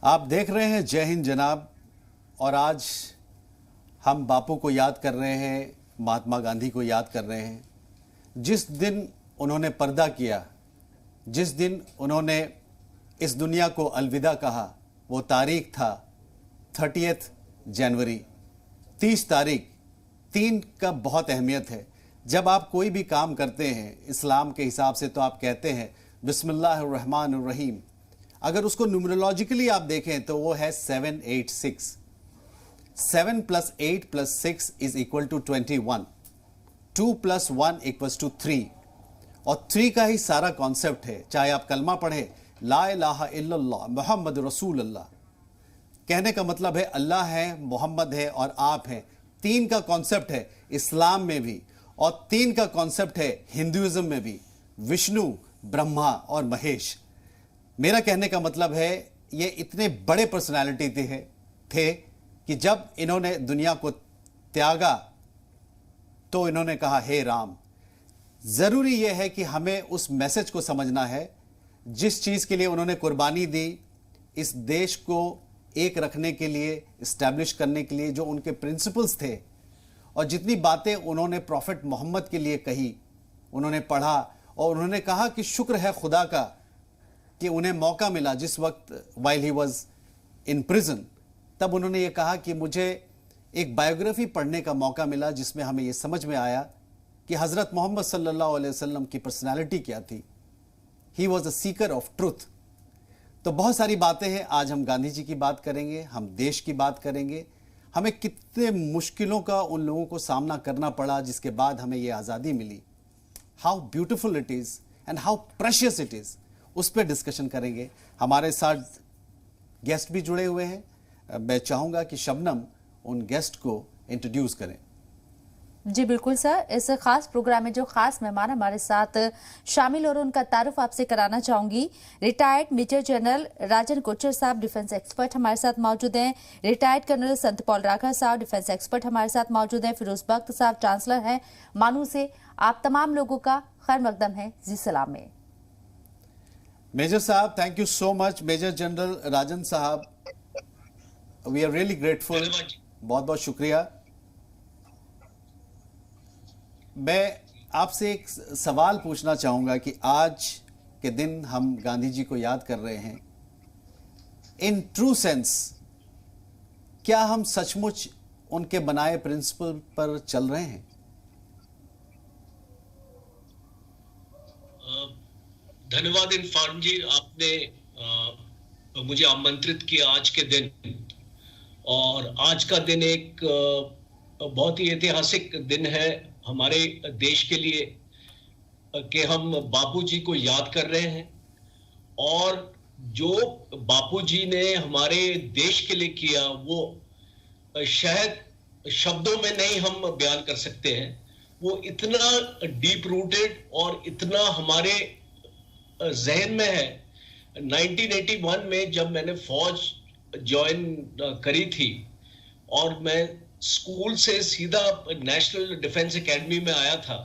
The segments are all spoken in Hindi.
आप देख रहे हैं जय हिंद जनाब। और आज हम बापू को याद कर रहे हैं, महात्मा गांधी को याद कर रहे हैं। जिस दिन उन्होंने पर्दा किया, जिस दिन उन्होंने इस दुनिया को अलविदा कहा, वो तारीख था 30 जनवरी। 30 तारीख 3 का बहुत अहमियत है। जब आप कोई भी काम करते हैं इस्लाम के हिसाब से तो आप कहते हैं बिस्मिल्लाहिर्रहमानिर्रहीम। अगर उसको न्यूमरोलॉजिकली आप देखें तो वो है 786। 7 + 8 + 6 इज इक्वल टू 21। 2 + 1 = 3। और 3 का ही सारा कॉन्सेप्ट है। चाहे आप कलमा पढ़े ला इलाहा इल्लल्लाह मुहम्मद रसूलुल्लाह, कहने का मतलब है अल्लाह है, मोहम्मद है और आप हैं। 3 का कॉन्सेप्ट है इस्लाम में भी, और 3 का कॉन्सेप्ट है हिंदुइज्म में भी, विष्णु, ब्रह्मा और महेश। मेरा कहने का मतलब है ये इतने बड़े पर्सनालिटी थे कि जब इन्होंने दुनिया को त्यागा तो इन्होंने कहा हे राम। जरूरी यह है कि हमें उस मैसेज को समझना है जिस चीज के लिए उन्होंने कुर्बानी दी, इस देश को एक रखने के लिए, इस्टेब्लिश करने के लिए, जो उनके प्रिंसिपल्स थे और जितनी बातें उन्होंने प्रॉफिट मोहम्मद के लिए कही, उन्होंने पढ़ा और उन्होंने कहा कि शुक्र है खुदा का कि उन्हें मौका मिला। जिस वक्त while he was in prison, तब उन्होंने ये कहा कि मुझे एक बायोग्राफी पढ़ने का मौका मिला जिसमें हमें ये समझ में आया कि हज़रत मोहम्मद सल्लल्लाहु अलैहि वसल्लम की पर्सनालिटी क्या थी। He was a Sikar of truth. तो बहुत सारी बातें हैं। आज हम गांधी जी की बात करेंगे, हम देश की बात करेंगे, हमें कितने मुश्किलों का उन लोगों को सामना करना पड़ा जिसके बाद हमें ये आज़ादी मिली। How beautiful it is and how precious it is, उस पर डिस्कशन करेंगे। हमारे साथ गेस्ट भी जुड़े हुए हैं। मैं चाहूँगा कि शबनम उन गेस्ट को इंट्रोड्यूस करें। जी बिल्कुल सर, इस खास प्रोग्राम में जो खास मेहमान हमारे साथ शामिल और उनका तारुफ आपसे कराना चाहूंगी। रिटायर्ड मेजर जनरल राजन कोचर साहब, डिफेंस एक्सपर्ट हमारे साथ मौजूद हैं। रिटायर्ड कर्नल संत पॉल राघव साहब, डिफेंस एक्सपर्ट हमारे साथ मौजूद हैं। फिरोज बख्त साहब, चांसलर हैं मानू से। आप तमाम लोगों का खैर मकदम है जी सलाम में। मेजर साहब, thank you so much. Major general Rajan साहब, वी आर रियली ग्रेटफुल, बहुत बहुत शुक्रिया। मैं आपसे एक सवाल पूछना चाहूँगा कि आज के दिन हम गांधी जी को याद कर रहे हैं। इन ट्रू सेंस क्या हम सचमुच उनके बनाए प्रिंसिपल पर चल रहे हैं? धन्यवाद इरफान जी, आपने मुझे आमंत्रित किया आज के दिन। और आज का दिन एक बहुत ही ऐतिहासिक दिन है हमारे देश के लिए कि हम बापूजी को याद कर रहे हैं। और जो बापूजी ने हमारे देश के लिए किया वो शायद शब्दों में नहीं हम बयान कर सकते हैं। वो इतना डीप रूटेड और इतना हमारे जहन में है। 1981 में जब मैंने फौज ज्वाइन करी थी और मैं स्कूल से सीधा नेशनल डिफेंस एकेडमी में आया था,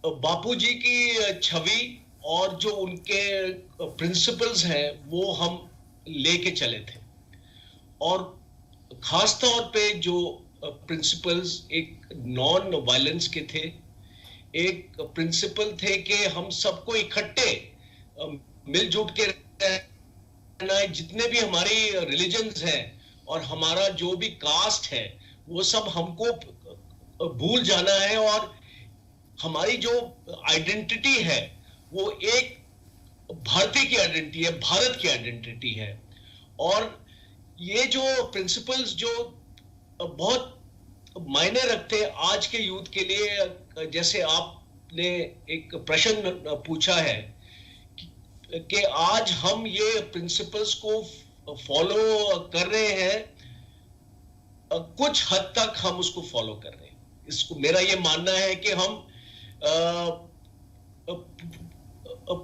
बापूजी की छवि और जो उनके प्रिंसिपल्स हैं वो हम लेके चले थे। और खास तौर पे जो प्रिंसिपल्स एक नॉन वायलेंस के थे, एक प्रिंसिपल थे कि हम सबको इकट्ठे मिलजुल के रहना है। जितने भी हमारी रिलीजन्स हैं और हमारा जो भी कास्ट है वो सब हमको भूल जाना है। और हमारी जो आइडेंटिटी है वो एक भारतीय की आइडेंटिटी है, भारत की आइडेंटिटी है। और ये जो प्रिंसिपल्स जो बहुत मायने रखते हैं आज के यूथ के लिए, जैसे आपने एक प्रश्न पूछा है कि आज हम ये प्रिंसिपल्स को फॉलो कर रहे हैं, कुछ हद तक हम उसको फॉलो कर रहे हैं। इसको मेरा ये मानना है कि हम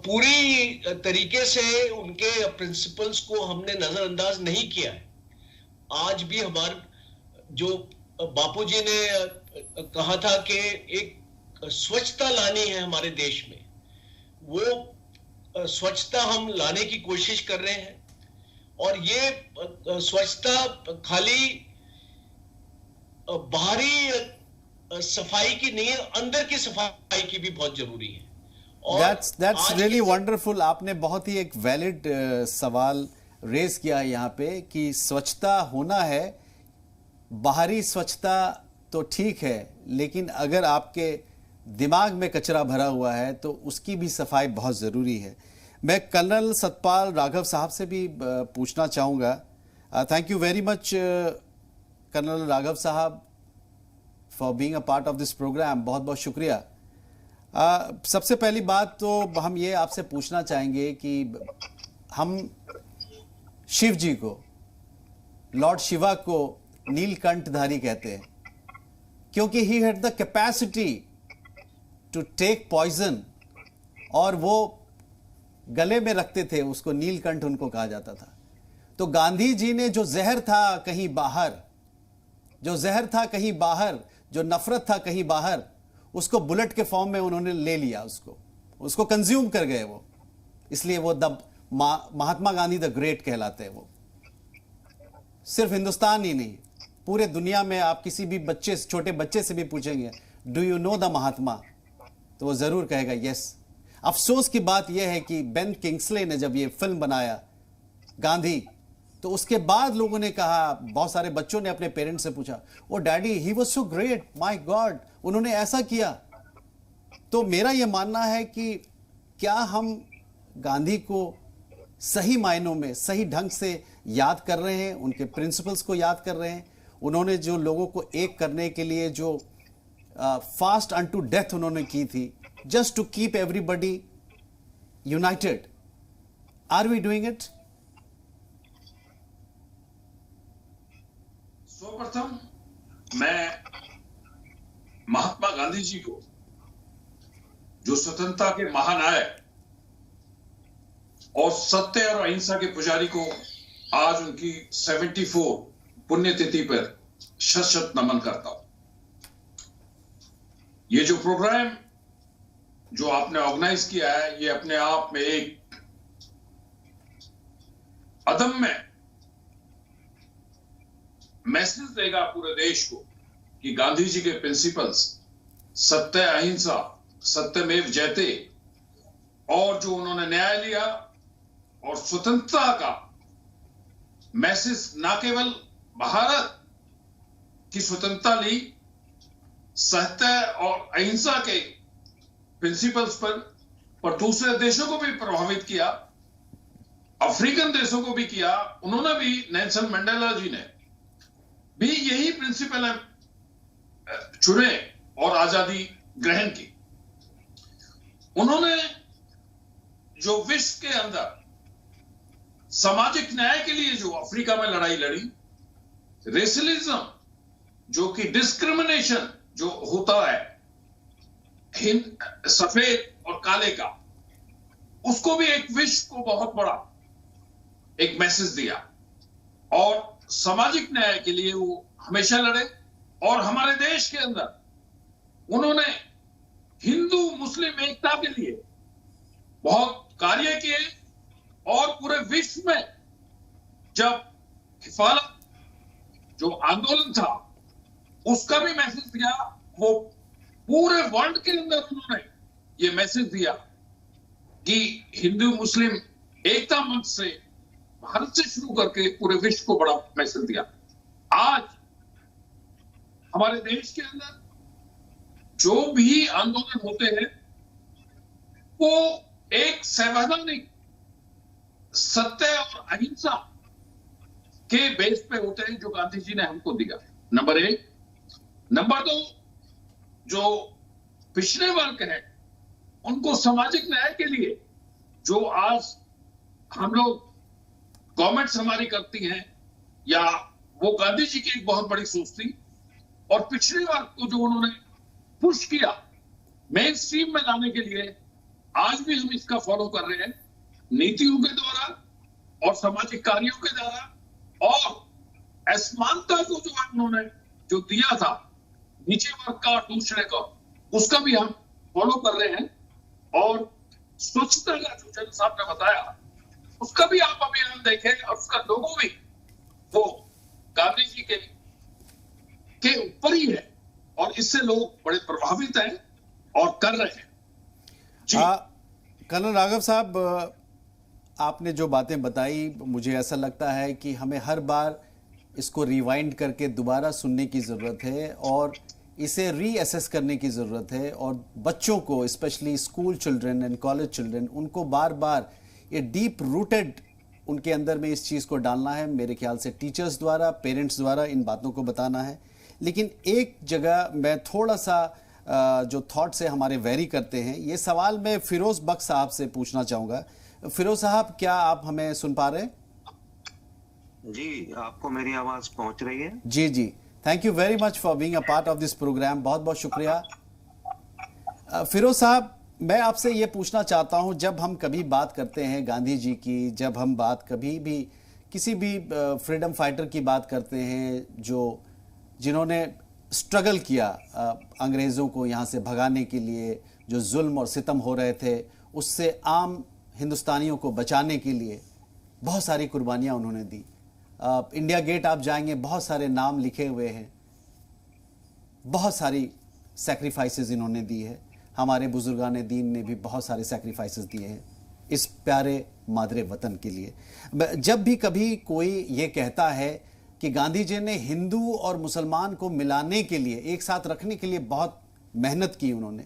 पूरी तरीके से उनके प्रिंसिपल्स को हमने नजरअंदाज नहीं किया है। आज भी हमारे जो बापूजी ने कहा था कि एक स्वच्छता लानी है हमारे देश में, वो स्वच्छता हम लाने की कोशिश कर रहे हैं। और ये स्वच्छता खाली बाहरी सफाई की नहीं है, अंदर की सफाई की भी बहुत जरूरी है। और that's really wonderful। आपने बहुत ही एक वैलिड सवाल रेज किया है यहाँ पे कि स्वच्छता होना है, बाहरी स्वच्छता तो ठीक है, लेकिन अगर आपके दिमाग में कचरा भरा हुआ है तो उसकी भी सफाई बहुत ज़रूरी है। मैं कर्नल सतपाल राघव साहब से भी पूछना चाहूँगा। Thank you very much colonel Raghav साहब for being a part of this program. बहुत बहुत शुक्रिया। सबसे पहली बात तो हम ये आपसे पूछना चाहेंगे कि हम शिव जी को, लॉर्ड शिवा को नीलकंठधारी कहते हैं क्योंकि he had the capacity to take poison, और वो गले में रखते थे उसको, नीलकंठ उनको कहा जाता था। तो गांधी जी ने जो जहर था कहीं बाहर, जो जहर था कहीं बाहर, जो नफरत था कहीं बाहर, उसको बुलेट के फॉर्म में उन्होंने ले लिया, उसको कंज्यूम कर गए वो। इसलिए वो महात्मा गांधी द ग्रेट कहलाते हैं। वो सिर्फ हिंदुस्तान ही नहीं, पूरे दुनिया में आप किसी भी बच्चे, छोटे बच्चे से भी पूछेंगे डू यू नो द महात्मा, तो वो जरूर कहेगा यस। अफसोस की बात यह है कि बेन किंग्सले ने जब ये फिल्म बनाया गांधी, तो उसके बाद लोगों ने कहा, बहुत सारे बच्चों ने अपने पेरेंट्स से पूछा, oh daddy he was so great, my god उन्होंने ऐसा किया। तो मेरा यह मानना है कि क्या हम गांधी को सही मायनों में, सही ढंग से याद कर रहे हैं, उनके प्रिंसिपल्स को याद कर रहे हैं, उन्होंने जो लोगों को एक करने के लिए जो फास्ट अनटू डेथ उन्होंने की थी, just to keep everybody united, are we doing it? सर्वप्रथम मैं महात्मा गांधी जी को, जो स्वतंत्रता के महानायक और सत्य और अहिंसा के पुजारी को, आज उनकी 74 पुण्यतिथि पर शत शत नमन करता हूं। ये जो प्रोग्राम जो आपने ऑर्गेनाइज किया है, ये अपने आप में एक अदम्य मैसेज देगा पूरे देश को कि गांधी जी के प्रिंसिपल्स सत्य अहिंसा, सत्यमेव जयते, और जो उन्होंने न्याय लिया और स्वतंत्रता का मैसेज, ना केवल भारत की स्वतंत्रता ली, सत्य और अहिंसा के प्रिंसिपल्स पर दूसरे देशों को भी प्रभावित किया, अफ्रीकन देशों को भी किया। उन्होंने भी, नेल्सन मंडेला जी ने भी यही प्रिंसिपल चुने और आजादी ग्रहण की। उन्होंने जो विश्व के अंदर सामाजिक न्याय के लिए जो अफ्रीका में लड़ाई लड़ी, रेसिलिज्म जो कि डिस्क्रिमिनेशन जो होता है सफेद और काले का, उसको भी एक विश्व को बहुत बड़ा एक मैसेज दिया, और सामाजिक न्याय के लिए वो हमेशा लड़े। और हमारे देश के अंदर उन्होंने हिंदू मुस्लिम एकता के लिए बहुत कार्य किए, और पूरे विश्व में जब हिफाजत जो आंदोलन था उसका भी मैसेज दिया, वो पूरे वर्ल्ड के अंदर उन्होंने ये मैसेज दिया कि हिंदू मुस्लिम एकता मंच से, भारत से शुरू करके पूरे विश्व को बड़ा मैसेज दिया। आज हमारे देश के अंदर जो भी आंदोलन होते हैं वो एक संवैधानिक सत्य और अहिंसा के बेस पे होते हैं, जो गांधी जी ने हमको दिया। नंबर 1। नंबर 2, जो पिछड़े वर्ग है उनको सामाजिक न्याय के लिए जो आज हम लोग गवर्नमेंट्स हमारी करती हैं, या वो गांधी जी की एक बहुत बड़ी सोच थी, और पिछड़े वर्ग को जो उन्होंने पुश किया मेन स्ट्रीम में लाने के लिए, आज भी हम इसका फॉलो कर रहे हैं, नीतियों के द्वारा और सामाजिक कार्यों के द्वारा। और असमानता को जो उन्होंने जो दिया था नीचे वर्ग का और दूसरे का, उसका भी हम फॉलो कर रहे हैं। और स्वच्छता का जो जन साहब ने बताया, उसका भी आप अभियान देखें और उसका लोगो भी वो गांधी जी के ऊपर ही है और इससे लोग बड़े प्रभावित हैं और कर रहे हैं जी। कर्नल राघव साहब, आपने जो बातें बताई, मुझे ऐसा लगता है कि हमें हर बार इसको रिवाइंड करके दोबारा सुनने की ज़रूरत है और इसे रीअसेस करने की ज़रूरत है, और बच्चों को, specially school children and college children, उनको बार बार ये डीप रूटेड उनके अंदर में इस चीज़ को डालना है। मेरे ख्याल से टीचर्स द्वारा, पेरेंट्स द्वारा इन बातों को बताना है। लेकिन एक जगह मैं थोड़ा सा जो थॉट से हमारे वेरी करते हैं, ये सवाल मैं फिरोज बख्श साहब से पूछना चाहूँगा। फिरोज साहब, क्या आप हमें सुन पा रहे हैं? जी, आपको मेरी आवाज पहुंच रही है? जी जी, thank you very much for being a part of this program. बहुत बहुत शुक्रिया। फिरोज साहब, मैं आपसे ये पूछना चाहता हूँ, जब हम कभी बात करते हैं गांधी जी की, जब हम बात कभी भी किसी भी फ्रीडम फाइटर की बात करते हैं जिन्होंने स्ट्रगल किया अंग्रेज़ों को यहाँ से भगाने के लिए, जो जुल्म और सितम हो रहे थे उससे आम हिंदुस्तानियों को बचाने के लिए बहुत सारी कुर्बानियाँ उन्होंने दी। इंडिया गेट आप जाएंगे, बहुत सारे नाम लिखे हुए हैं, बहुत सारी सैक्रिफाइसेस इन्होंने दी है। हमारे बुजुर्गान दीन ने भी बहुत सारे सैक्रिफाइसेस दिए हैं इस प्यारे मादरे वतन के लिए। जब भी कभी कोई ये कहता है कि गांधी जी ने हिंदू और मुसलमान को मिलाने के लिए, एक साथ रखने के लिए बहुत मेहनत की उन्होंने,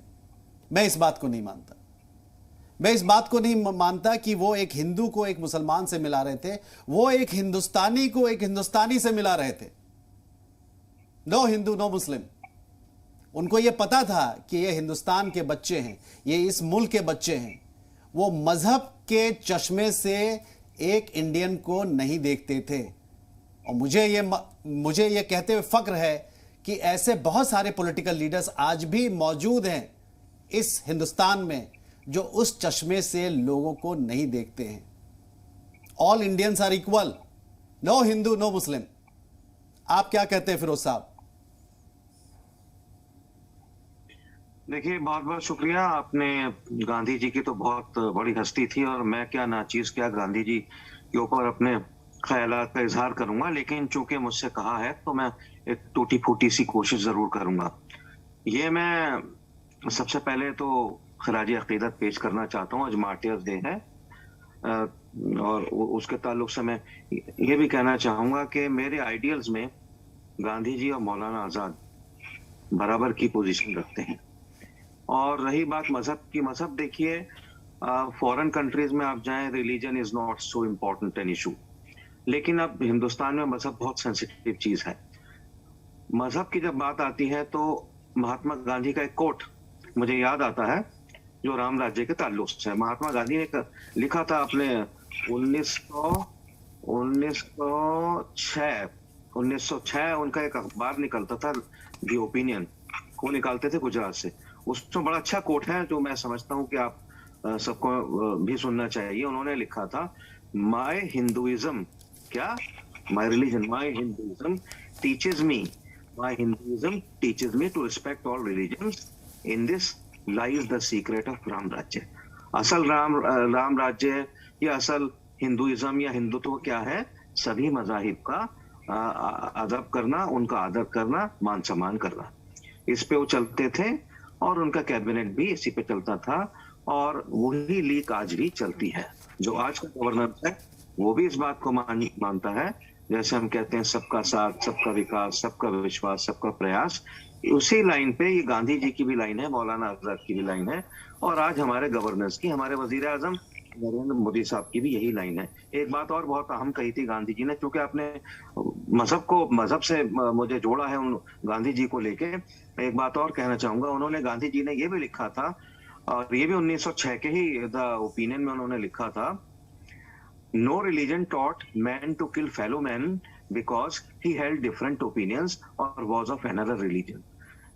मैं इस बात को नहीं मानता। मैं इस बात को नहीं मानता कि वो एक हिंदू को एक मुसलमान से मिला रहे थे, वो एक हिंदुस्तानी को एक हिंदुस्तानी से मिला रहे थे। नो हिंदू नो मुस्लिम। उनको ये पता था कि ये हिंदुस्तान के बच्चे हैं, ये इस मुल्क के बच्चे हैं। वो मजहब के चश्मे से एक इंडियन को नहीं देखते थे। और मुझे ये कहते हुए फक्र है कि ऐसे बहुत सारे पॉलिटिकल लीडर्स आज भी मौजूद हैं इस हिंदुस्तान में जो उस चश्मे से लोगों को नहीं देखते हैं। All Indians are equal, no Hindu no Muslim. आप क्या कहते हैं फिरोज साहब? देखिए, बहुत बहुत शुक्रिया। आपने गांधी जी की तो बहुत बड़ी हस्ती थी और मैं क्या नाचीज क्या गांधी जी के ऊपर अपने ख्यालात का इजहार करूंगा, लेकिन चूंकि मुझसे कहा है तो मैं एक टूटी फूटी सी कोशिश जरूर करूंगा। ये मैं सबसे पहले तो खराजी अकीदत पेश करना चाहता हूँ। आज मार्टियर्स डे है और उसके ताल्लुक से मैं ये भी कहना चाहूंगा कि मेरे आइडियल्स में गांधी जी और मौलाना आजाद बराबर की पोजीशन रखते हैं। और रही बात मजहब की, मजहब देखिए, फॉरेन कंट्रीज में आप जाएं, religion is not so important an issue, लेकिन अब हिंदुस्तान में मजहब बहुत सेंसिटिव चीज है। मजहब की जब बात आती है तो महात्मा गांधी का एक कोट मुझे याद आता है जो राम राज्य के ताल्लुक से है। महात्मा गांधी ने लिखा था अपने 1906 उनका एक अखबार निकलता था, दी ओपिनियन, वो निकालते थे गुजरात से। उसमें बड़ा अच्छा कोट है जो मैं समझता हूँ कि आप सबको भी सुनना चाहिए। उन्होंने लिखा था, माय हिंदुइज्म, क्या my religion, my Hinduism teaches me to respect all religions, in this lies the secret of Ram Rajya. असल राम राज्य या असल हिंदुइज्म या हिंदुत्व क्या है? सभी मजाहिब का अदब करना, उनका आदर करना, मान सम्मान करना। इस पे वो चलते थे और उनका कैबिनेट भी इसी पे चलता था और वही लीक आज भी चलती है। जो आज का गवर्नर है वो भी इस बात को मानता है, जैसे हम कहते हैं सबका साथ, सबका विकास, सबका विश्वास, सबका प्रयास। उसी लाइन पे ये गांधी जी की भी लाइन है, मौलाना आजाद की भी लाइन है, और आज हमारे गवर्नर्स की, हमारे वजीर आजम नरेंद्र मोदी साहब की भी यही लाइन है। एक बात और बहुत अहम कही थी गांधी जी ने, क्योंकि आपने मजहब से मुझे जोड़ा है उन गांधी जी को लेके, एक बात और कहना चाहूंगा। उन्होंने, गांधी जी ने ये भी लिखा था, और ये भी 1906 के ही द ओपिनियन में उन्होंने लिखा था, no religion taught man to kill fellow man because he held different opinions और वॉज ऑफ अनदर रिलीजन।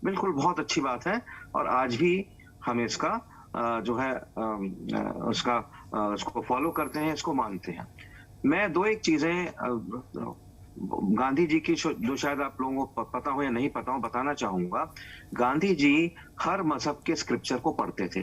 बिल्कुल बहुत अच्छी बात है और आज भी हम इसका जो है उसको फॉलो करते हैं, इसको मानते हैं। मैं दो एक चीजें गांधी जी की जो शायद आप लोगों को पता हो या नहीं पता हो बताना चाहूंगा। गांधी जी हर मजहब के स्क्रिप्चर को पढ़ते थे।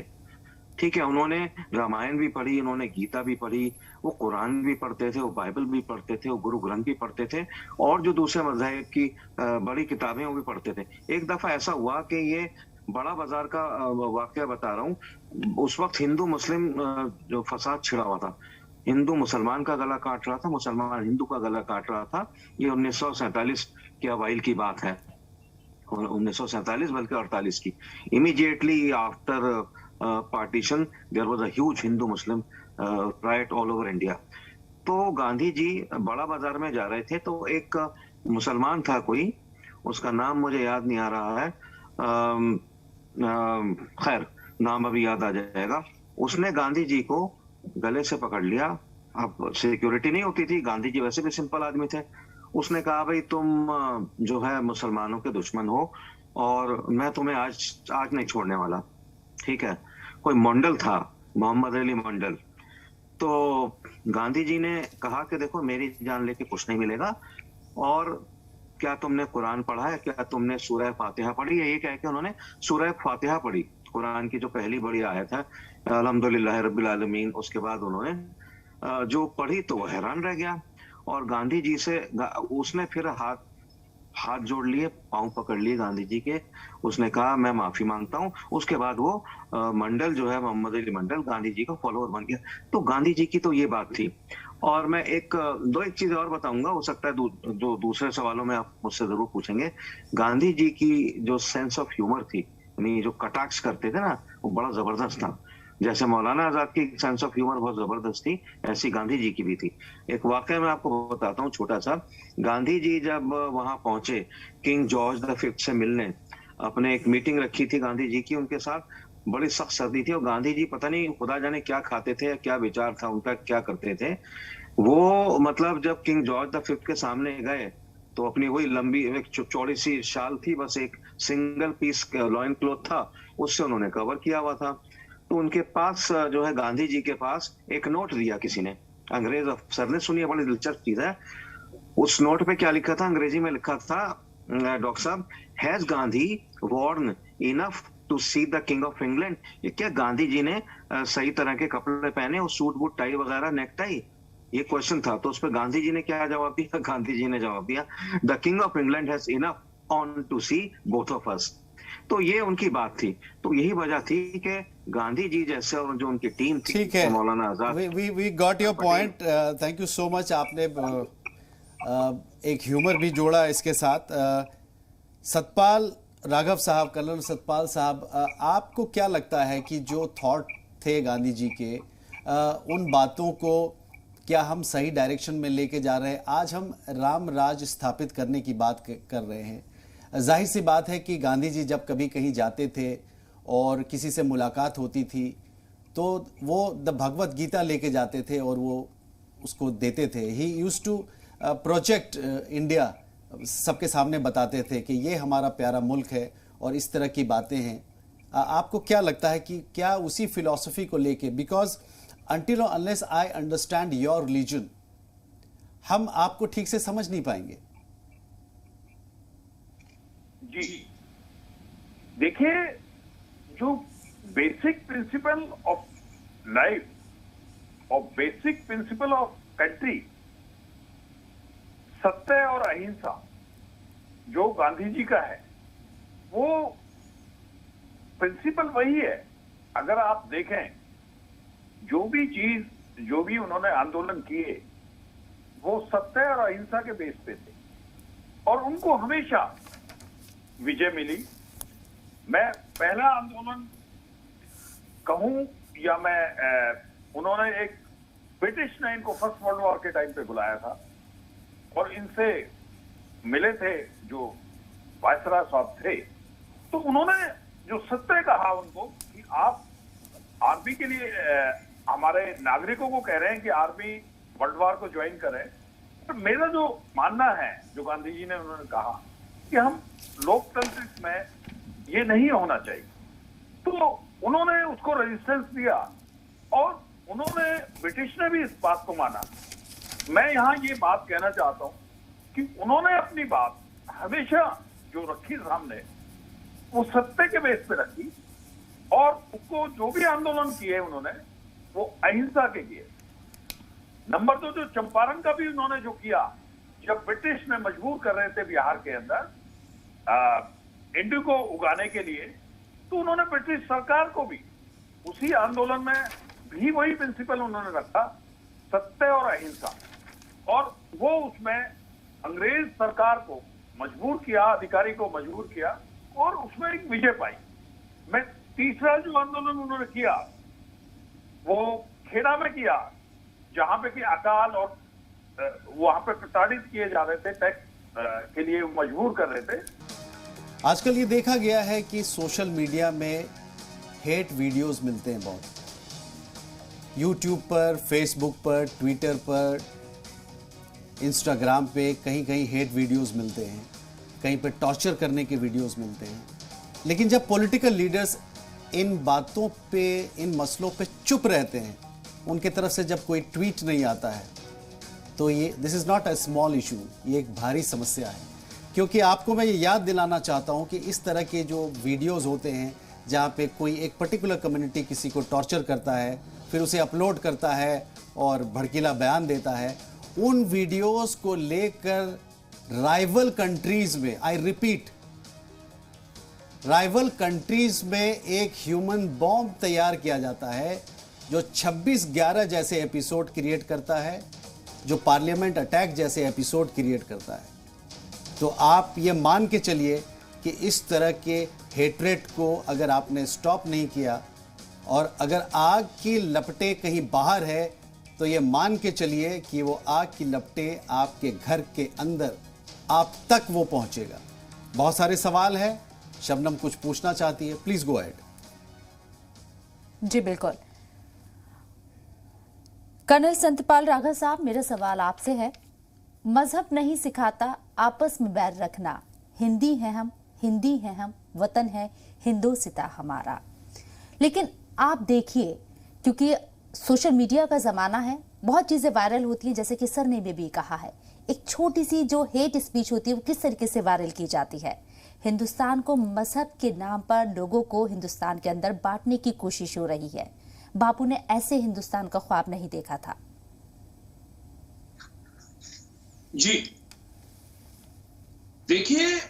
ठीक है, उन्होंने रामायण भी पढ़ी, उन्होंने गीता भी पढ़ी, वो कुरान भी पढ़ते थे, वो बाइबल भी पढ़ते थे, वो गुरु ग्रंथ भी पढ़ते थे, और जो दूसरे मज़ाहिब की बड़ी किताबें वो भी पढ़ते थे। एक दफा ऐसा हुआ कि ये बड़ा बाजार का वाकया बता रहा हूँ। उस वक्त हिंदू मुस्लिम जो फसाद छिड़ा हुआ था, हिंदू मुसलमान का गला काट रहा था, मुसलमान हिंदू का गला काट रहा था। ये 1947 के अवाइल की बात है, 1947 बल्कि 48 की। Immediately after partition there was a huge Hindu Muslim riot all over India। तो गांधी जी बड़ा बाजार में जा रहे थे, तो एक मुसलमान था कोई, उसका नाम मुझे याद नहीं आ रहा है, खैर नाम अभी याद आ जाएगा। उसने गांधी जी को गले से पकड़ लिया। अब सिक्योरिटी नहीं होती थी, गांधी जी वैसे भी सिंपल आदमी थे। उसने कहा भाई तुम जो है मुसलमानों के दुश्मन हो और मैं तुम्हें आज नहीं छोड़ने वाला, ठीक है। कोई मंडल था, मोहम्मद अली मंडल। तो गांधी जी ने कहा कि देखो मेरी जान लेके कुछ नहीं मिलेगा, और क्या तुमने कुरान पढ़ा है, क्या तुमने सूरह फातिहा पढ़ी है? ये कह के उन्होंने सूरह फातिहा पढ़ी, कुरान की जो पहली बड़ी आयत है, अल्हम्दुलिल्लाह रब्बिल आलमीन। उसके बाद उन्होंने जो पढ़ी तो वो हैरान रह गया, और गांधी जी से उसने फिर हाथ जोड़ लिए, पांव पकड़ लिए गांधी जी के। उसने कहा मैं माफी मांगता हूं। उसके बाद वो मंडल जो है, मोहम्मद अली मंडल, गांधी जी का फॉलोअर बन गया। तो गांधी जी की तो ये बात थी। और मैं एक चीज और बताऊंगा, हो सकता है जो दूसरे सवालों में आप मुझसे जरूर पूछेंगे। गांधी जी की जो सेंस ऑफ ह्यूमर थी, यानी जो कटाक्ष करते थे ना, वो बड़ा जबरदस्त था। जैसे मौलाना आजाद की सेंस ऑफ ह्यूमर बहुत जबरदस्त थी, ऐसी गांधी जी की भी थी। एक वाकया मैं आपको बताता हूँ छोटा सा। गांधी जी जब वहां पहुंचे किंग जॉर्ज V से मिलने, अपने एक मीटिंग रखी थी गांधी जी की उनके साथ। बड़ी सख्त सर्दी थी, और गांधी जी पता नहीं खुदा जाने क्या खाते थे, क्या विचार था उनका, क्या करते थे वो। मतलब जब किंग जॉर्ज V के सामने गए तो अपनी वही लंबी एक चौड़ी सी शाल थी, बस एक सिंगल पीस लॉइन क्लॉथ था, उससे उन्होंने कवर किया हुआ था। तो उनके पास जो है, गांधी जी के पास एक नोट दिया किसी ने, अंग्रेज अफसर ने। सुनिए, बड़ी दिलचस्प चीज है। उस नोट पे क्या लिखा था? अंग्रेजी में लिखा था, डॉक्टर साहब, has Gandhi worn enough to see the king of England? ये क्या गांधी जी ने सही तरह के कपड़े पहने, और सूट बूट टाई वगैरह, नेक टाई? ये क्वेश्चन था। तो उस पर गांधी जी ने क्या जवाब दिया? गांधी जी ने जवाब दिया, the king of England has enough on to see both of us. तो ये उनकी बात थी। तो यही वजह थी कि गांधी जी जैसे, और जो उनकी टीम थी, ठीक है, Maulana Azad. We got your point. Thank you so much. आपने एक ह्यूमर भी जोड़ा इसके साथ। सतपाल राघव साहब, कर्नल सतपाल साहब, आपको क्या लगता है कि जो थॉट थे गांधी जी के, उन बातों को क्या हम सही डायरेक्शन में लेके जा रहे हैं? आज हम राम राज स्थापित करने की बात कर रहे हैं। जाहिर सी बात है कि गांधी जी जब कभी कहीं जाते थे और किसी से मुलाकात होती थी, तो वो द भगवत गीता लेके जाते थे और वो उसको देते थे। He used to project India, सबके सामने बताते थे कि ये हमारा प्यारा मुल्क है और इस तरह की बातें हैं। आपको क्या लगता है कि क्या उसी फिलॉसफी को लेके, because until or unless I understand your religion, हम आपको ठीक से समझ नहीं पाएंगे। जी देखिए, जो बेसिक प्रिंसिपल ऑफ लाइफ और बेसिक प्रिंसिपल ऑफ कंट्री, सत्य और अहिंसा, जो गांधी जी का है, वो प्रिंसिपल वही है। अगर आप देखें, जो भी उन्होंने आंदोलन किए, वो सत्य और अहिंसा के बेस पे थे, और उनको हमेशा विजय मिली। मैं पहला आंदोलन कहूं या उन्होंने एक ब्रिटिश ने इनको फर्स्ट वर्ल्ड वॉर के टाइम पे बुलाया था, और इनसे मिले थे जो वायसराय साहब थे। तो उन्होंने जो सत्य कहा उनको कि आप आर्मी के लिए, हमारे नागरिकों को कह रहे हैं कि आर्मी वर्ल्ड वॉर को ज्वाइन करें। तो मेरा जो मानना है, जो गांधी जी ने उन्होंने कहा कि हम लोकतंत्र में ये नहीं होना चाहिए, तो उन्होंने उसको रेजिस्टेंस दिया, और उन्होंने, ब्रिटिश ने भी इस बात को माना। मैं यहां ये बात कहना चाहता हूं कि उन्होंने अपनी बात हमेशा जो रखी सामने, वो सत्य के बेस पे रखी, और उसको जो भी आंदोलन किए उन्होंने वो अहिंसा के किए। नंबर 2, जो चंपारण का भी उन्होंने जो किया, जब ब्रिटिश में मजबूर कर रहे थे बिहार के अंदर इंडिगो उगाने के लिए, तो उन्होंने ब्रिटिश सरकार को भी उसी आंदोलन में भी वही प्रिंसिपल उन्होंने रखा, सत्य और अहिंसा। और वो उसमें अंग्रेज सरकार को मजबूर किया, अधिकारी को मजबूर किया और उसमें एक विजय पाई। मैं तीसरा जो आंदोलन उन्होंने किया वो खेड़ा में किया, जहां पे कि अकाल और वहां पे प्रताड़ित किए जा रहे थे, टैक्स के लिए मजबूर कर रहे थे। आजकल ये देखा गया है कि सोशल मीडिया में हेट वीडियोस मिलते हैं बहुत, यूट्यूब पर, फेसबुक पर, ट्विटर पर, इंस्टाग्राम पे कहीं कहीं हेट वीडियोस मिलते हैं, कहीं पे टॉर्चर करने के वीडियोस मिलते हैं। लेकिन जब पॉलिटिकल लीडर्स इन बातों पे, इन मसलों पे चुप रहते हैं, उनके तरफ से जब कोई ट्वीट नहीं आता है, तो ये this is not a small issue, ये एक भारी समस्या है। क्योंकि आपको मैं ये याद दिलाना चाहता हूँ कि इस तरह के जो वीडियोस होते हैं जहाँ पे कोई एक पर्टिकुलर कम्युनिटी किसी को टॉर्चर करता है, फिर उसे अपलोड करता है और भड़कीला बयान देता है, उन वीडियोस को लेकर राइवल कंट्रीज में, आई रिपीट, राइवल कंट्रीज में एक ह्यूमन बॉम्ब तैयार किया जाता है जो 26/11 जैसे एपिसोड क्रिएट करता है, जो पार्लियामेंट अटैक जैसे एपिसोड क्रिएट करता है। तो आप ये मान के चलिए कि इस तरह के हेट्रेट को अगर आपने स्टॉप नहीं किया और अगर आग की लपटें कहीं बाहर है, तो ये मान के चलिए कि वो आग की लपटें आपके घर के अंदर, आप तक वो पहुंचेगा। बहुत सारे सवाल हैं, शबनम कुछ पूछना चाहती है, प्लीज गो अहेड। जी बिल्कुल। कर्नल संतपाल राघव साहब, मेरा सवाल आपसे है, मजहब नहीं सिखाता आपस में बैर रखना, हिंदी है हम, हिंदी है हम, वतन है हिंदोसिता हमारा। लेकिन आप देखिए, क्योंकि सोशल मीडिया का जमाना है, बहुत चीजें वायरल होती हैं, जैसे कि सर ने भी कहा है, एक छोटी सी जो हेट स्पीच होती है वो किस तरीके से वायरल की जाती है। हिंदुस्तान को मजहब के नाम पर लोगों को हिंदुस्तान के अंदर बांटने की कोशिश हो रही है। बापू ने ऐसे हिंदुस्तान का ख्वाब नहीं देखा था। जी देखिए,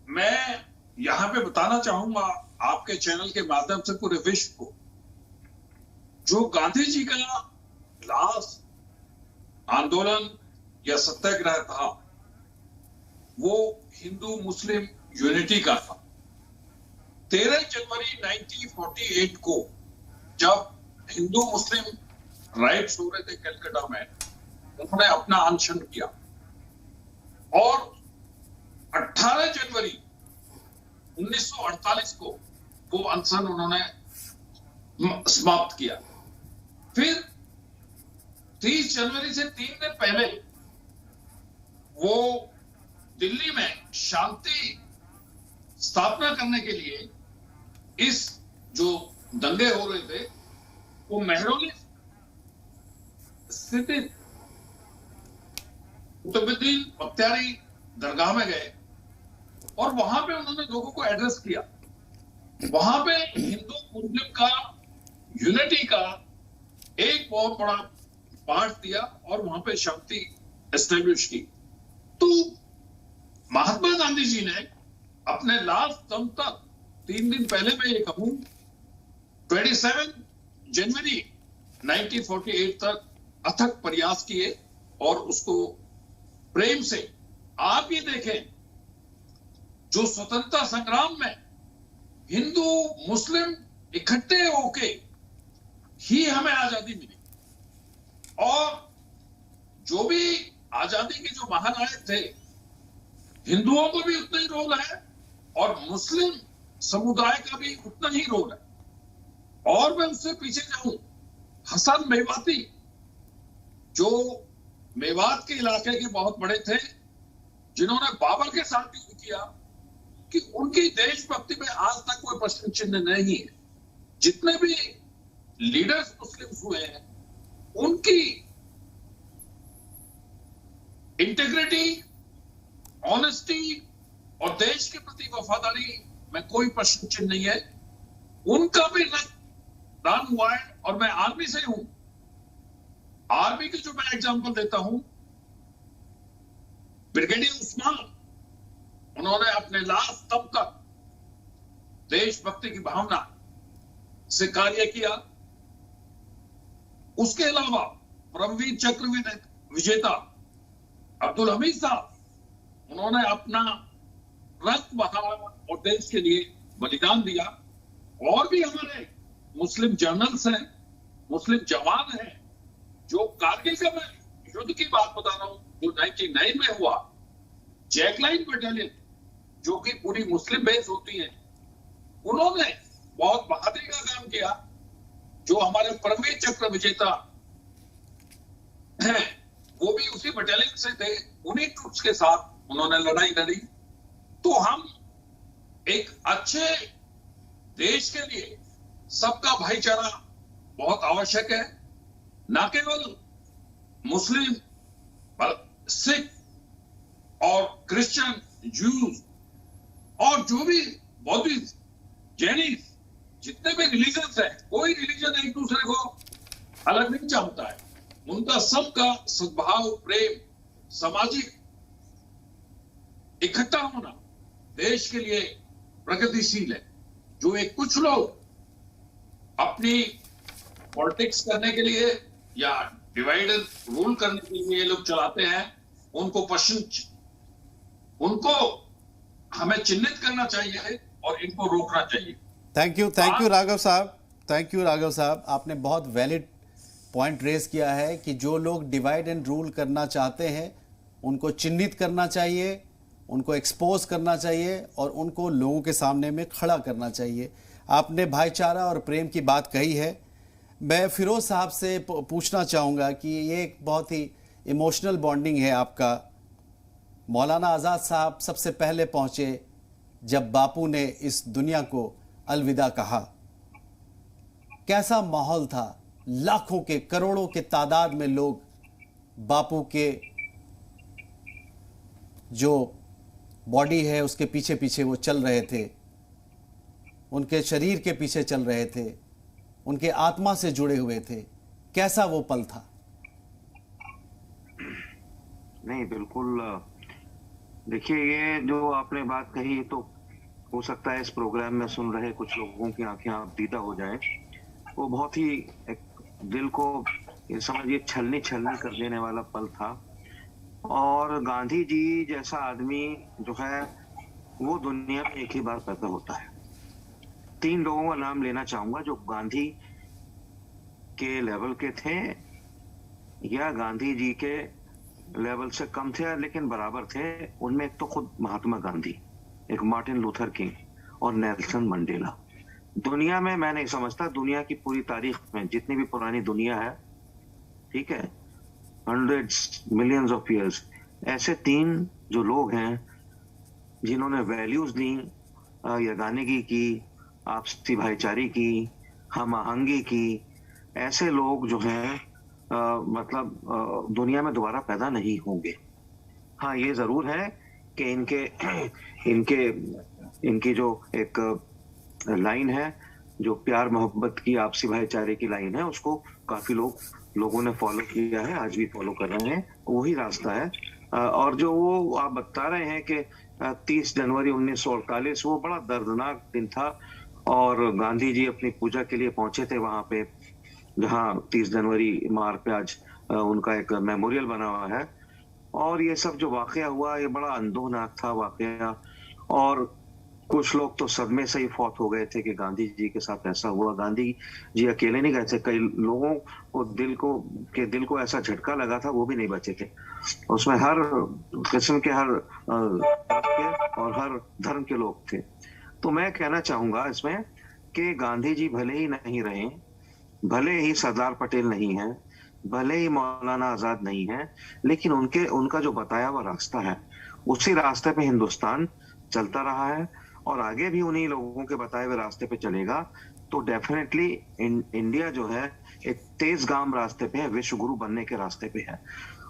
मैं यहां पे बताना चाहूंगा आपके चैनल के माध्यम से पूरे विश्व को, जो गांधी जी का लास्ट आंदोलन या सत्याग्रह था वो हिंदू मुस्लिम यूनिटी का था। 13 जनवरी 1948 को जब हिंदू मुस्लिम राइट्स हो रहे थे कलकत्ता में, उन्होंने अपना अनशन किया और 18 जनवरी 1948 को वो अनशन उन्होंने समाप्त किया। फिर 30 जनवरी से 3 दिन पहले वो दिल्ली में शांति स्थापना करने के लिए इस जो दंगे हो रहे थे वो मेहरौली स्थित कुतुबुद्दीन बख्तियारी दरगाह में गए और वहां पे उन्होंने लोगों को एड्रेस किया। वहां पे हिंदू मुस्लिम का यूनिटी का एक बहुत बड़ा पार्ट दिया और वहां पे शांति एस्टेब्लिश की। तो महात्मा गांधी जी ने अपने लास्ट दम तक 3 दिन पहले मैं ये कहूं 27 जनवरी 1948 तक अथक प्रयास किए और उसको प्रेम से, आप ये देखें, जो स्वतंत्रता संग्राम में हिंदू मुस्लिम इकट्ठे होके ही हमें आजादी मिली और जो भी आजादी के जो महानायक थे, हिंदुओं को भी उतना ही रोल है और मुस्लिम समुदाय का भी उतना ही रोल है। और मैं उससे पीछे जाऊं, हसन मेवाती जो मेवात के इलाके के बहुत बड़े थे, जिन्होंने बाबर के साथ युद्ध किया, कि उनकी देशभक्ति में आज तक कोई प्रश्न चिन्ह नहीं है। जितने भी लीडर्स मुस्लिम्स हुए हैं, उनकी इंटीग्रिटी, ऑनेस्टी और देश के प्रति वफादारी में कोई प्रश्न चिन्ह नहीं है। उनका भी रक्तदान हुआ है। और मैं आर्मी से हूं, आर्मी की जो मैं एग्जांपल देता हूं, ब्रिगेडियर उस्मान, उन्होंने अपने लास्ट तब तक देशभक्ति की भावना से कार्य किया। उसके अलावा परमवीर चक्र विजेता अब्दुल हमीद साहब, उन्होंने अपना रक्त बहाया और देश के लिए बलिदान दिया। और भी हमारे मुस्लिम जर्नल्स हैं, मुस्लिम जवान हैं, जो कारगिल का मैं युद्ध की बात बता रहा हूं जो 1999 में हुआ, जैकलाइन बटालियन जो कि पूरी मुस्लिम बेस होती है, उन्होंने बहुत बहादुरी का काम किया। जो हमारे परमवीर चक्र विजेता हैं वो भी उसी बटालियन से थे, उन्हीं ट्रूप्स के साथ उन्होंने लड़ाई लड़ी। तो हम एक अच्छे देश के लिए सबका भाईचारा बहुत आवश्यक है, ना केवल मुस्लिम, सिख और क्रिश्चियन, जूस और जो भी बौद्धिस्ट, जैनिस्ट, जितने भी रिलीजन्स हैं, कोई रिलीजन एक दूसरे को अलग नहीं चाहता है। उनका सबका सद्भाव, प्रेम, सामाजिक इकट्ठा होना देश के लिए प्रगतिशील है। जो एक कुछ लोग अपनी पॉलिटिक्स करने के लिए या डिवाइड एंड रूल करने के लिए ये लोग चलाते हैं, उनको हमें चिन्हित करना चाहिए और इनको रोकना चाहिए। थैंक यू राघव साहब, थैंक यू राघव साहब। आपने बहुत वैलिड पॉइंट रेज किया है कि जो लोग डिवाइड एंड रूल करना चाहते हैं उनको चिन्हित करना चाहिए, उनको एक्सपोज करना चाहिए और उनको लोगों के सामने में खड़ा करना चाहिए। आपने भाईचारा और प्रेम की बात कही है। मैं फिरोज साहब से पूछना चाहूँगा कि ये एक बहुत ही इमोशनल बॉन्डिंग है आपका। मौलाना आज़ाद साहब सबसे पहले पहुँचे जब बापू ने इस दुनिया को अलविदा कहा। कैसा माहौल था? लाखों के, करोड़ों के तादाद में लोग बापू के जो बॉडी है उसके पीछे पीछे वो चल रहे थे, उनके शरीर के पीछे चल रहे थे, उनके आत्मा से जुड़े हुए थे। कैसा वो पल था? नहीं, बिल्कुल। देखिए, ये जो आपने बात कही तो हो सकता है इस प्रोग्राम में सुन रहे कुछ लोगों की आंखें आप दीदा हो जाए। वो बहुत ही एक दिल को समझिए छलनी कर देने वाला पल था। और गांधी जी जैसा आदमी जो है वो दुनिया में एक ही बार पैदा होता है। 3 लोगों का नाम लेना चाहूंगा जो गांधी के लेवल के थे या गांधी जी के लेवल से कम थे लेकिन बराबर थे। उनमें एक तो खुद महात्मा गांधी, एक मार्टिन लूथर किंग और नेल्सन मंडेला। दुनिया में, मैं नहीं समझता दुनिया की पूरी तारीख में जितनी भी पुरानी दुनिया है, ठीक है, हंड्रेड्स मिलियंस ऑफ ईयर्स, ऐसे 3 जो लोग हैं जिन्होंने वैल्यूज दी, यगानगी की, आपसी भाईचारे की, हम आहंगी की, ऐसे लोग जो हैं दुनिया में दोबारा पैदा नहीं होंगे। हाँ, ये जरूर है कि इनकी जो एक लाइन है, जो प्यार मोहब्बत की, आपसी भाईचारे की लाइन है, उसको काफी लोगों ने फॉलो किया है, आज भी फॉलो कर रहे हैं, वही रास्ता है। और जो वो आप बता रहे हैं कि 30 जनवरी 1948 वो बड़ा दर्दनाक दिन था और गांधी जी अपनी पूजा के लिए पहुंचे थे वहां पे, जहां 30 जनवरी मार्ग पे आज उनका एक मेमोरियल बना हुआ है। और ये सब जो वाकया हुआ ये बड़ा अंदोनाक था वाकया। और कुछ लोग तो सदमे से ही फौत हो गए थे कि गांधी जी के साथ ऐसा हुआ। गांधी जी अकेले नहीं गए थे, कई लोगों को दिल को ऐसा झटका लगा था, वो भी नहीं बचे थे। उसमें हर किस्म के, हर के और हर धर्म के लोग थे। तो मैं कहना चाहूंगा इसमें कि गांधी जी भले ही नहीं रहे, भले ही सरदार पटेल नहीं है, भले ही मौलाना आजाद नहीं है, लेकिन उनका जो बताया हुआ रास्ता है उसी रास्ते पे हिंदुस्तान चलता रहा है और आगे भी उन्हीं लोगों के बताए हुए रास्ते पे चलेगा। तो डेफिनेटली इंडिया जो है एक तेजगाम रास्ते पे है, विश्व गुरु बनने के रास्ते पे है।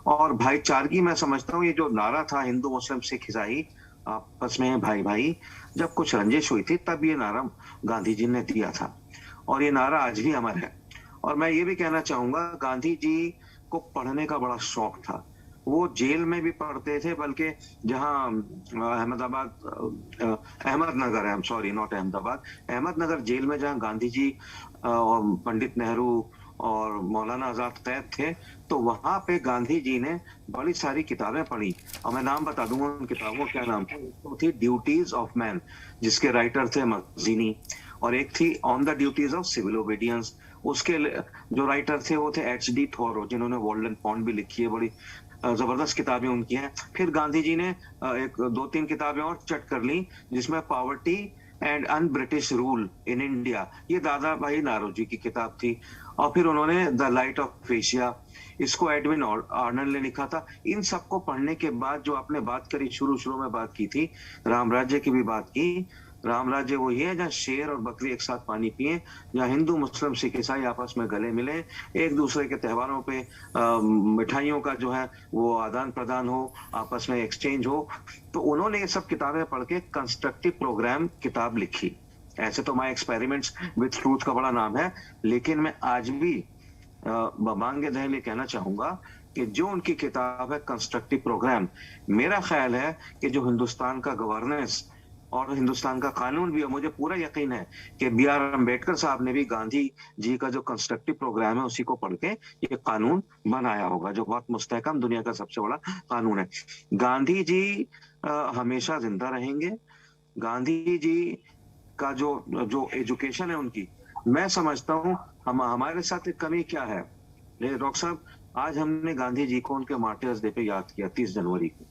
और भाईचारगी, मैं समझता हूँ ये जो नारा था हिंदू मुस्लिम सिख ईसाई, आपस में भाई भाई जब कुछ रंजिश हुई थी तब ये नारा गांधी जी ने दिया था और ये नारा आज भी अमर है। और मैं ये भी कहना चाहूंगा, गांधी जी को पढ़ने का बड़ा शौक था। वो जेल में भी पढ़ते थे, बल्कि जहां Ahmednagar, I am sorry not Ahmedabad, Ahmednagar jail में जहां गांधी जी और पंडित नेहरू और मौलाना आजाद कैद थे, तो वहां पे गांधी जी ने बड़ी सारी किताबें पढ़ी। और मैं नाम बता दूंगा उन किताबों क्या नाम था। तो थी ड्यूटीज ऑफ मैन, जिसके राइटर थे मजीनी, और एक थी on the duties of civil obedience, उसके जो राइटर थे वो थे एच.डी. थॉरो, जिन्होंने वॉल्डन पॉन्ड भी लिखी है, बड़ी जबरदस्त किताबें उनकी हैं। फिर गांधी जी ने एक 2-3 किताबें और चट कर ली, जिसमें poverty and un British rule in India, ये दादा भाई नारोजी की किताब थी। और फिर उन्होंने द लाइट ऑफ एशिया, इसको एडविन आर्नल्ड ने लिखा था। इन सबको पढ़ने के बाद जो आपने बात करी, शुरू में बात की थी, राम राज्य की भी बात की। राम राज्य वही है जहाँ शेर और बकरी एक साथ पानी पिए, जहाँ हिंदू मुस्लिम सिख ईसाई आपस में गले मिले, एक दूसरे के त्योहारों पे मिठाइयों का जो है वो आदान प्रदान हो, आपस में एक्सचेंज हो। तो उन्होंने ये सब किताबें पढ़ के कंस्ट्रक्टिव प्रोग्राम किताब लिखी। ऐसे तो माय एक्सपेरिमेंट्स विद ट्रूथ का बड़ा नाम है, लेकिन मैं आज भी बांगे दहली कहना चाहूंगा कि जो उनकी किताब है कंस्ट्रक्टिव प्रोग्राम, मेरा ख्याल है कि जो हिंदुस्तान का गवर्नेंस और हिंदुस्तान का कानून भी है, मुझे पूरा यकीन है कि बी.आर. अम्बेडकर साहब ने भी गांधी जी का जो कंस्ट्रक्टिव प्रोग्राम है उसी को पढ़ के ये कानून बनाया होगा, जो बहुत मुस्तहकम दुनिया का सबसे बड़ा कानून है। गांधी जी हमेशा जिंदा रहेंगे। गांधी जी का जो एजुकेशन है उनकी, मैं समझता हूँ हमारे साथ एक कमी क्या है डॉक्टर साहब, आज हमने गांधी जी को उनके मार्टियर्स डे पे याद किया 30 जनवरी को,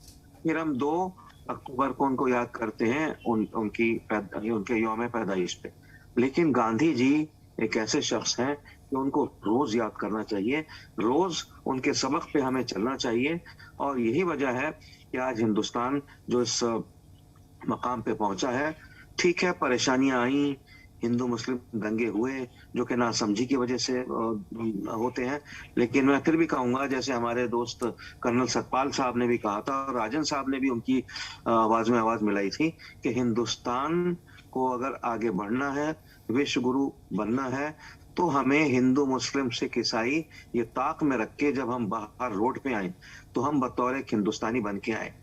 फिर हम 2 अक्टूबर को उनको याद करते हैं उनके यौम पैदाइश पे। लेकिन गांधी जी एक ऐसे शख्स हैं कि उनको रोज याद करना चाहिए, रोज उनके सबक पे हमें चलना चाहिए। और यही वजह है कि आज हिंदुस्तान जो इस मकाम पे पहुंचा है। ठीक है, परेशानियां आई, हिंदू मुस्लिम दंगे हुए जो कि नासमझी की वजह से होते हैं, लेकिन मैं फिर भी कहूंगा, जैसे हमारे दोस्त कर्नल सतपाल साहब ने भी कहा था और राजन साहब ने भी उनकी आवाज में आवाज मिलाई थी कि हिंदुस्तान को अगर आगे बढ़ना है, विश्व गुरु बनना है, तो हमें हिंदू मुस्लिम सिख ईसाई ये ताक में रख के जब हम बाहर रोड पे आए तो हम बतौर एक हिंदुस्तानी बन के आए।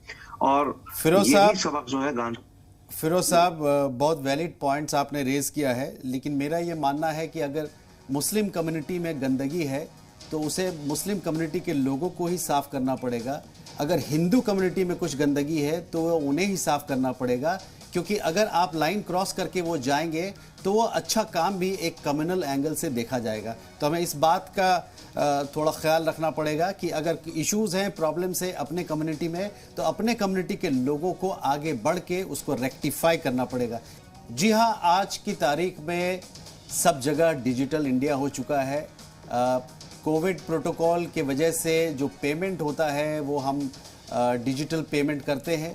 और यही सबक जो है गांधी। फिरोज साहब, बहुत वैलिड पॉइंट्स आपने रेज किया है, लेकिन मेरा ये मानना है कि अगर मुस्लिम कम्युनिटी में गंदगी है तो उसे मुस्लिम कम्युनिटी के लोगों को ही साफ करना पड़ेगा। अगर हिंदू कम्युनिटी में कुछ गंदगी है तो उन्हें ही साफ करना पड़ेगा, क्योंकि अगर आप लाइन क्रॉस करके वो जाएंगे तो वो अच्छा काम भी एक कम्युनल एंगल से देखा जाएगा। तो हमें इस बात का थोड़ा ख्याल रखना पड़ेगा कि अगर इश्यूज हैं, प्रॉब्लम्स हैं अपने कम्युनिटी में, तो अपने कम्युनिटी के लोगों को आगे बढ़ के उसको रेक्टिफाई करना पड़ेगा। जी हाँ, आज की तारीख में सब जगह डिजिटल इंडिया हो चुका है। कोविड प्रोटोकॉल के वजह से जो पेमेंट होता है वो हम डिजिटल पेमेंट करते हैं,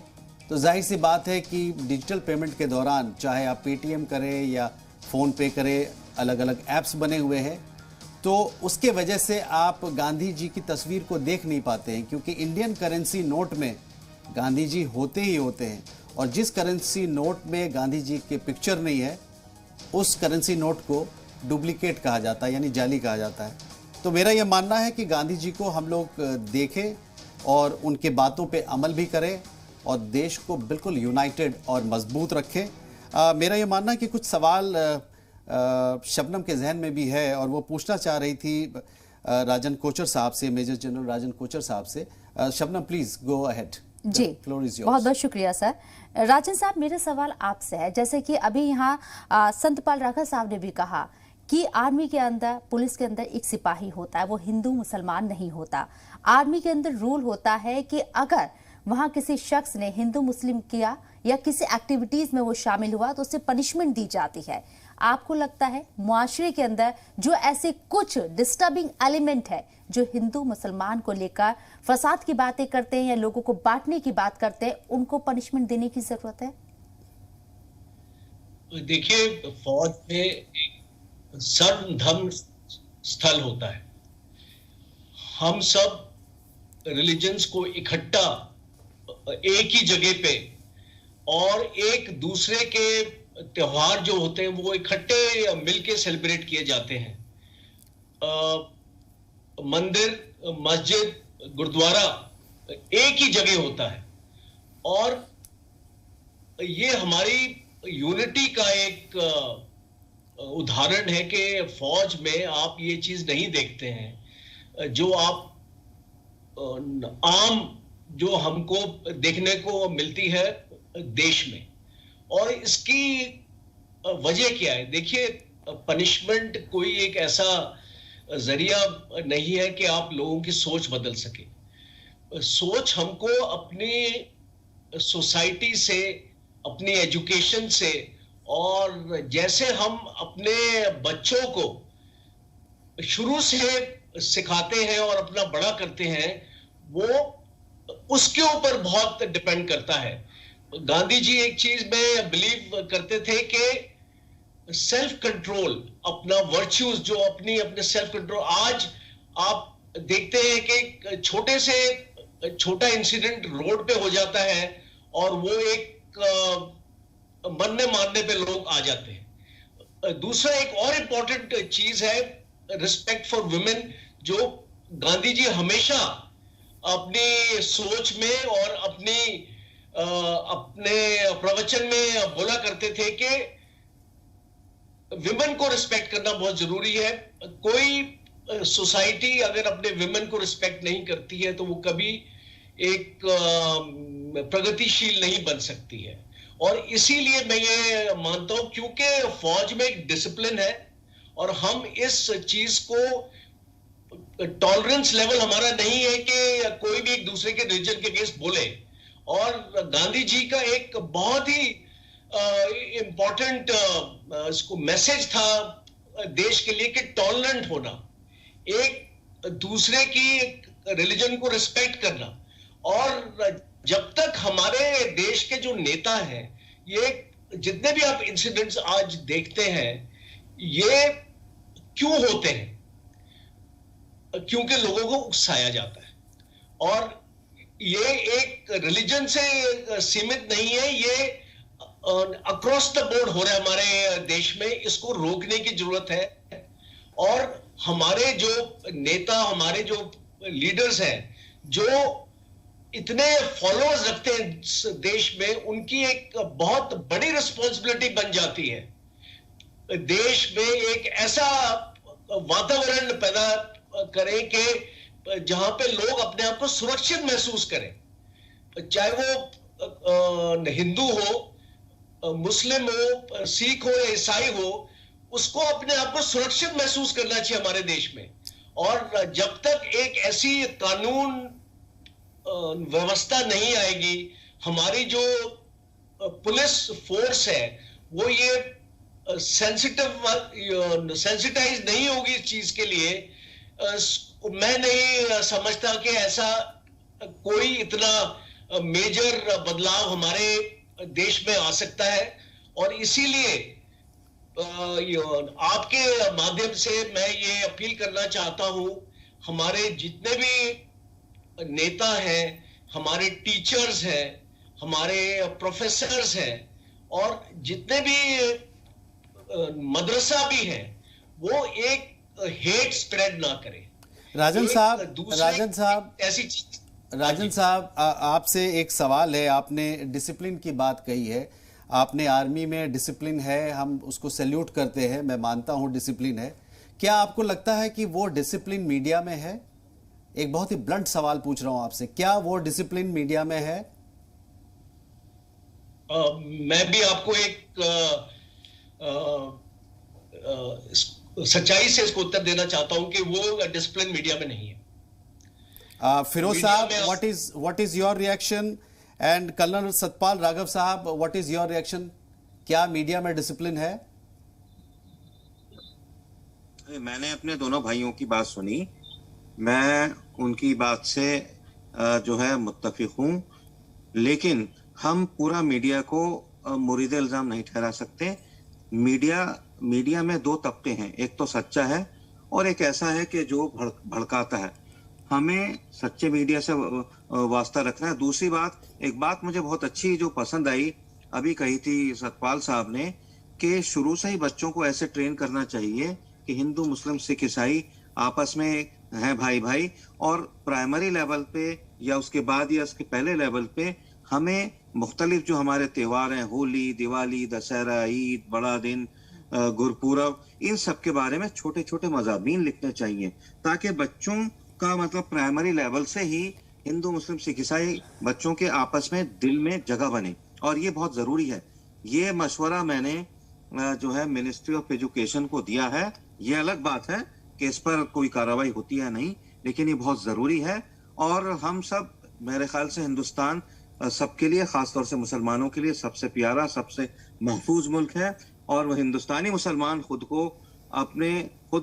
तो जाहिर सी बात है कि डिजिटल पेमेंट के दौरान चाहे आप पेटीएम करें या फ़ोन पे करें, अलग अलग ऐप्स बने हुए हैं, तो उसके वजह से आप गांधी जी की तस्वीर को देख नहीं पाते हैं, क्योंकि इंडियन करेंसी नोट में गांधी जी होते ही होते हैं, और जिस करेंसी नोट में गांधी जी की पिक्चर नहीं है उस करेंसी नोट को डुप्लीकेट कहा जाता है, यानी जाली कहा जाता है। तो मेरा यह मानना है कि गांधी जी को हम लोग देखें और उनके बातों पे अमल भी करें और देश को बिल्कुल यूनाइटेड और मजबूत रखें। मेरा ये मानना है कि कुछ सवाल शबनम के जहन में भी है और वो पूछना चाह रही थी राजन कोचर साहब से, मेजर जनरल राजन कोचर साहब से। Shabnam, please go ahead. जी, बहुत बहुत शुक्रिया सर। राजन साहब, मेरा सवाल आपसे है, जैसे कि अभी यहाँ संतपाल राघव साहब ने भी कहा कि आर्मी के अंदर, पुलिस के अंदर एक सिपाही होता है, वो हिंदू मुसलमान नहीं होता। आर्मी के अंदर रूल होता है कि अगर वहां किसी शख्स ने हिंदू मुस्लिम किया या किसी एक्टिविटीज में वो शामिल हुआ तो उससे पनिशमेंट दी जाती है। आपको लगता है मुआशरे के अंदर जो ऐसे कुछ डिस्टर्बिंग एलिमेंट है जो हिंदू मुसलमान को लेकर फसाद की बातें करते हैं या लोगों को बांटने की बात करते हैं, उनको पनिशमेंट देने की जरूरत है? देखिए, फौज में एक सर्वधर्म स्थल होता है। हम सब रिलीजन्स को इकट्ठा एक ही जगह पे और एक दूसरे के त्योहार जो होते हैं वो इकट्ठे मिलके सेलिब्रेट किए जाते हैं। मंदिर, मस्जिद, गुरुद्वारा एक ही जगह होता है, और ये हमारी यूनिटी का एक उदाहरण है कि फौज में आप ये चीज नहीं देखते हैं जो आप आम जो हमको देखने को मिलती है देश में। और इसकी वजह क्या है? देखिए, पनिशमेंट कोई एक ऐसा जरिया नहीं है कि आप लोगों की सोच बदल सके। सोच हमको अपनी सोसाइटी से, अपनी एजुकेशन से, और जैसे हम अपने बच्चों को शुरू से सिखाते हैं और अपना बड़ा करते हैं, वो उसके ऊपर बहुत डिपेंड करता है। गांधी जी एक चीज में बिलीव करते थे कि सेल्फ कंट्रोल, अपना वर्च्यूज जो अपने सेल्फ कंट्रोल। आज आप देखते हैं कि छोटे से छोटा इंसिडेंट रोड पे हो जाता है और वो एक मरने मारने पे लोग आ जाते हैं। दूसरा एक और इंपॉर्टेंट चीज है रिस्पेक्ट फॉर वुमेन, जो गांधी जी हमेशा अपनी सोच में और अपने प्रवचन में बोला करते थे कि विमेन को रिस्पेक्ट करना बहुत जरूरी है। कोई सोसाइटी अगर अपने विमेन को रिस्पेक्ट नहीं करती है तो वो कभी एक प्रगतिशील नहीं बन सकती है। और इसीलिए मैं ये मानता हूं, क्योंकि फौज में एक डिसिप्लिन है और हम इस चीज को, टॉलरेंस लेवल हमारा नहीं है कि कोई भी एक दूसरे के रिलीजन के अगेंस्ट बोले। और गांधी जी का एक बहुत ही इंपॉर्टेंट इसको मैसेज था देश के लिए कि टॉलरेंट होना, एक दूसरे की रिलीजन को रिस्पेक्ट करना। और जब तक हमारे देश के जो नेता हैं, ये जितने भी आप इंसिडेंट्स आज देखते हैं, ये क्यों होते हैं? क्योंकि लोगों को उकसाया जाता है। और ये एक रिलीजन से सीमित नहीं है, ये अक्रॉस द बोर्ड हो रहा है हमारे देश में। इसको रोकने की जरूरत है। और हमारे जो नेता, हमारे जो लीडर्स हैं, जो इतने फॉलोअर्स रखते हैं देश में, उनकी एक बहुत बड़ी रिस्पॉन्सिबिलिटी बन जाती है देश में एक ऐसा वातावरण पैदा करें कि जहां पे लोग अपने आप को सुरक्षित महसूस करें। चाहे वो हिंदू हो, मुस्लिम हो, सिख हो या ईसाई हो, उसको अपने आप को सुरक्षित महसूस करना चाहिए हमारे देश में। और जब तक एक ऐसी कानून व्यवस्था नहीं आएगी, हमारी जो पुलिस फोर्स है वो ये सेंसिटाइज नहीं होगी इस चीज के लिए, मैं नहीं समझता कि ऐसा कोई इतना मेजर बदलाव हमारे देश में आ सकता है। और इसीलिए आपके माध्यम से मैं ये अपील करना चाहता हूं, हमारे जितने भी नेता हैं, हमारे टीचर्स हैं, हमारे प्रोफेसर्स हैं, और जितने भी मदरसा भी हैं, वो एक हेट स्प्रेड ना करें। राजन साहब, आपसे एक सवाल है। आपने डिसिप्लिन की बात कही है, आपने आर्मी में डिसिप्लिन है, हम उसको सैल्यूट करते हैं, मैं मानता हूं डिसिप्लिन है। क्या आपको लगता है कि वो डिसिप्लिन मीडिया में है? एक बहुत ही ब्लंट सवाल पूछ रहा हूं आपसे, क्या वो डिसिप्लिन मीडिया में है? मैं भी आपको एक सच्चाई से इसको उत्तर देना चाहता हूं कि वो डिसिप्लिन मीडिया में नहीं है। फिरोज साहब, what is your reaction? And colonel Satpal Raghav साहब, व्हाट इज योर रिएक्शन? क्या मीडिया में डिसिप्लिन है? मैंने अपने दोनों भाइयों की बात सुनी, मैं उनकी बात से जो है मुत्तफिक हूं, लेकिन हम पूरा मीडिया को मुरीद इल्जाम नहीं ठहरा सकते। मीडिया में दो तबके हैं, एक तो सच्चा है और एक ऐसा है कि जो भड़काता है। हमें सच्चे मीडिया से वास्ता रखना है। दूसरी बात, एक बात मुझे बहुत अच्छी जो पसंद आई अभी कही थी सतपाल साहब ने कि शुरू से ही बच्चों को ऐसे ट्रेन करना चाहिए कि हिंदू मुस्लिम सिख ईसाई आपस में हैं भाई भाई, और प्राइमरी लेवल पे या उसके बाद या उसके पहले लेवल पे हमें मुख्तलिफ जो हमारे त्योहार हैं, होली, दिवाली, दशहरा, ईद, बड़ा दिन, गुरपूरब, इन सब के बारे में छोटे छोटे मज़ामीन लिखने चाहिए ताकि बच्चों का मतलब प्राइमरी लेवल से ही हिंदू मुस्लिम सिख ईसाई बच्चों के आपस में दिल में जगह बने, और ये बहुत ज़रूरी है। ये मशवरा मैंने जो है मिनिस्ट्री ऑफ एजुकेशन को दिया है। ये अलग बात है कि इस पर कोई कार्रवाई होती है नहीं, लेकिन ये बहुत ज़रूरी है। और हम सब, मेरे ख्याल से हिंदुस्तान सबके लिए, ख़ासतौर से मुसलमानों के लिए सबसे प्यारा, सबसे महफूज मुल्क है, और वह हिंदुस्तानी मुसलमान खुद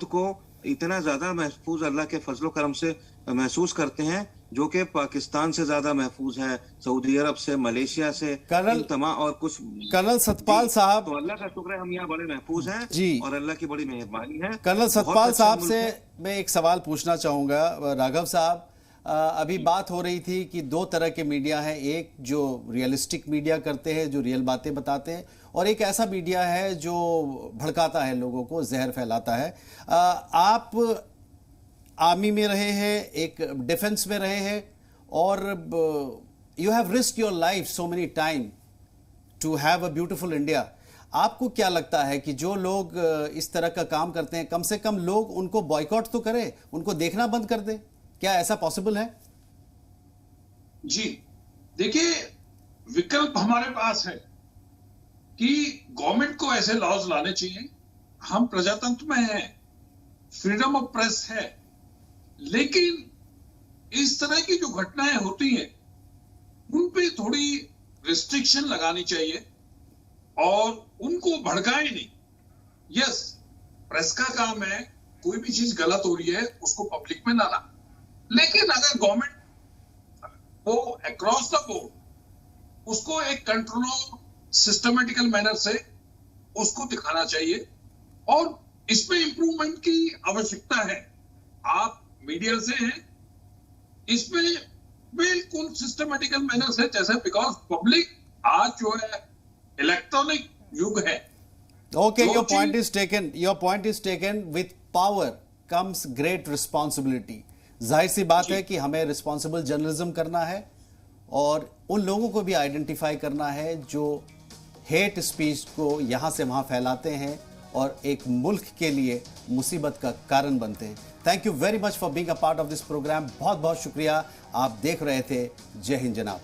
को इतना ज़्यादा महफूज अल्लाह के फजलो करम से महसूस करते हैं, जो कि पाकिस्तान से ज़्यादा महफूज है, सऊदी अरब से, मलेशिया से, और कुछ। कर्नल सतपाल साहब, तो अल्लाह का शुक्र है हम यहाँ बड़े महफूज हैं जी, और अल्लाह की बड़ी मेहरबानी है। कर्नल सतपाल साहब से मैं एक सवाल पूछना चाहूँगा। राघव साहब, अभी बात हो रही थी कि दो तरह के मीडिया हैं, एक जो रियलिस्टिक मीडिया करते हैं, जो रियल बातें बताते हैं, और एक ऐसा मीडिया है जो भड़काता है, लोगों को जहर फैलाता है। आप आर्मी में रहे हैं, एक डिफेंस में रहे हैं, और you have risk your life so many time to have a beautiful India. आपको क्या लगता है कि जो लोग इस तरह का काम करते हैं, कम से कम लोग उनको बॉयकॉट तो करें, उनको देखना बंद कर दे? क्या ऐसा पॉसिबल है? जी देखिए, विकल्प हमारे पास है कि गवर्नमेंट को ऐसे लॉज लाने चाहिए। हम प्रजातंत्र में हैं, फ्रीडम ऑफ प्रेस है, लेकिन इस तरह की जो घटनाएं होती हैं उन पे थोड़ी रिस्ट्रिक्शन लगानी चाहिए और उनको भड़काए नहीं। यस, प्रेस का काम है, कोई भी चीज गलत हो रही है उसको पब्लिक में लाना, लेकिन अगर गवर्नमेंट वो अक्रॉस द बोर्ड उसको एक कंट्रोल सिस्टमेटिकल मैनर से उसको दिखाना चाहिए, और इसमें इंप्रूवमेंट की आवश्यकता है। आप मीडिया से हैं, इसमें बिल्कुल सिस्टमेटिकल मैनर से, जैसे बिकॉज पब्लिक आज जो है इलेक्ट्रॉनिक युग है। Okay, your point is taken. With power comes great responsibility. जाहिर सी बात है कि हमें रिस्पॉन्सिबल जर्नलिज्म करना है और उन लोगों को भी आइडेंटिफाई करना है जो हेट स्पीच को यहां से वहां फैलाते हैं और एक मुल्क के लिए मुसीबत का कारण बनते हैं। Thank you very much for being a part of this program. बहुत बहुत शुक्रिया। आप देख रहे थे जय हिंद जनाब।